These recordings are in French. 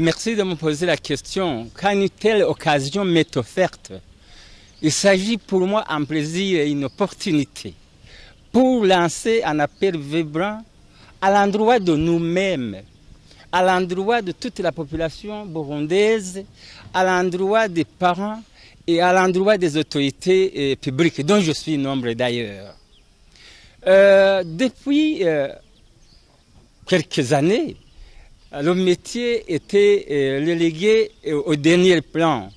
Merci de me poser la question. Quand une telle occasion m'est offerte, il s'agit pour moi un plaisir et une opportunité pour lancer un appel vibrant à l'endroit de nous-mêmes, à l'endroit de toute la population burundaise, à l'endroit des parents et à l'endroit des autorités publiques, dont je suis membre d'ailleurs. Depuis quelques années, le métier était relégué au dernier plan.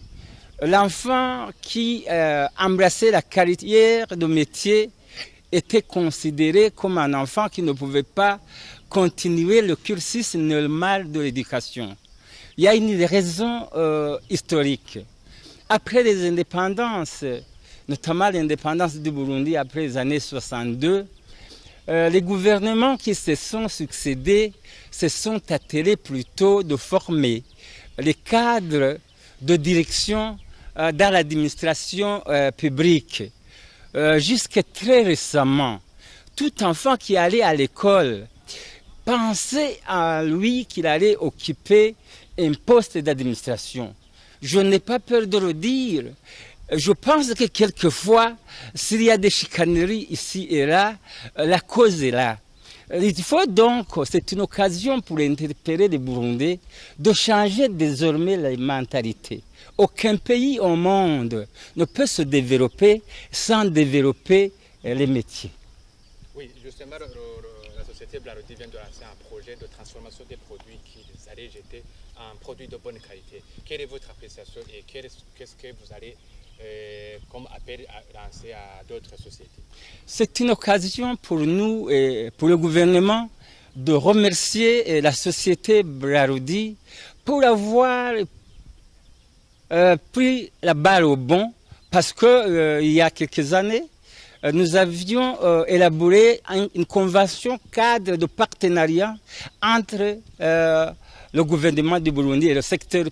L'enfant qui embrassait la carrière de métier était considéré comme un enfant qui ne pouvait pas continuer le cursus normal de l'éducation. Il y a une raison historique. Après les indépendances, notamment l'indépendance du Burundi après les années 62, les gouvernements qui se sont succédés se sont attelés plutôt de former les cadres de direction dans l'administration publique. Jusqu'à très récemment, tout enfant qui allait à l'école pensait à lui qu'il allait occuper un poste d'administration. Je n'ai pas peur de le dire. Je pense que quelquefois, s'il y a des chicaneries ici et là, la cause est là. Il faut donc, c'est une occasion pour interpeller les Burundais de changer désormais la mentalité. Aucun pays au monde ne peut se développer sans développer les métiers. Oui, justement, la société Blarodi vient de lancer un projet de transformation des produits qu'ils allaient jeter en produits de bonne qualité. Quelle est votre appréciation et qu'est-ce que vous allez comme appel à lancer à d'autres sociétés? C'est une occasion pour nous et pour le gouvernement de remercier la société Blarodi pour avoir pris la balle au bon, parce que il y a quelques années, nous avions élaboré une convention cadre de partenariat entre le gouvernement du Burundi et le secteur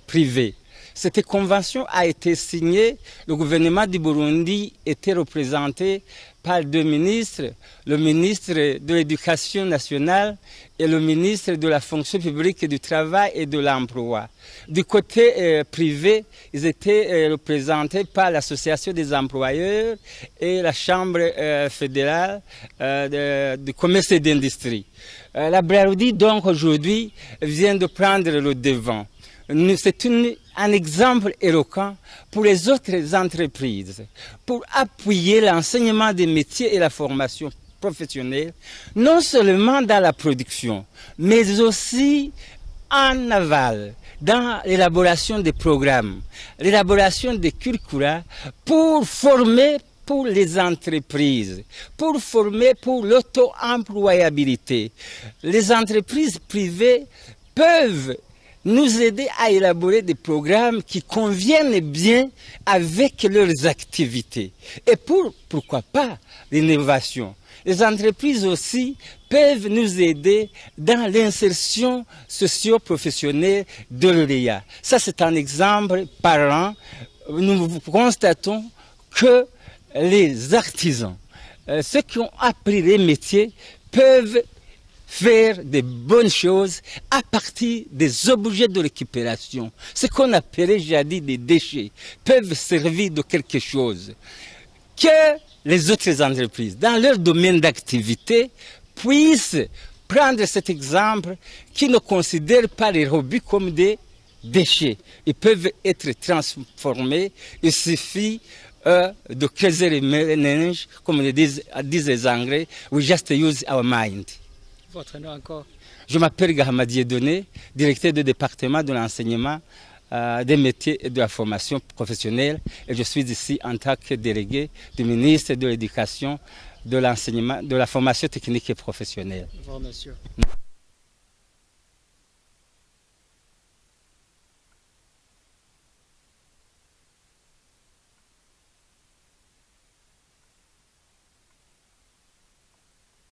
privé. Cette convention a été signée, le gouvernement du Burundi était représenté par deux ministres, le ministre de l'Éducation nationale et le ministre de la fonction publique du travail et de l'emploi. Du côté privé, ils étaient représentés par l'Association des employeurs et la Chambre fédérale du commerce et d'industrie. La Blarodi, donc, aujourd'hui, vient de prendre le devant. C'est un exemple éloquent pour les autres entreprises, pour appuyer l'enseignement des métiers et la formation professionnelle, non seulement dans la production, mais aussi en aval, dans l'élaboration des programmes, l'élaboration des curricula, pour former pour les entreprises, pour former pour l'auto-employabilité. Les entreprises privées peuvent nous aider à élaborer des programmes qui conviennent bien avec leurs activités. Et pourquoi pas l'innovation. Les entreprises aussi peuvent nous aider dans l'insertion socio-professionnelle de l'EA. Ça, c'est un exemple parlant. Nous constatons que les artisans, ceux qui ont appris les métiers, peuvent faire de bonnes choses à partir des objets de récupération. Ce qu'on appelait jadis des déchets peuvent servir de quelque chose que les autres entreprises, dans leur domaine d'activité, puissent prendre cet exemple qui ne considèrent pas les robots comme des déchets. Ils peuvent être transformés. Il suffit de creuser les méninges, comme le disent les Anglais, we just use our mind. Votre nom encore? Je m'appelle Gahamadi Dieudonné, directeur du département de l'enseignement des métiers et de la formation professionnelle. Et je suis ici en tant que délégué du ministre de l'Éducation, de l'enseignement, de la formation technique et professionnelle. Au revoir, monsieur.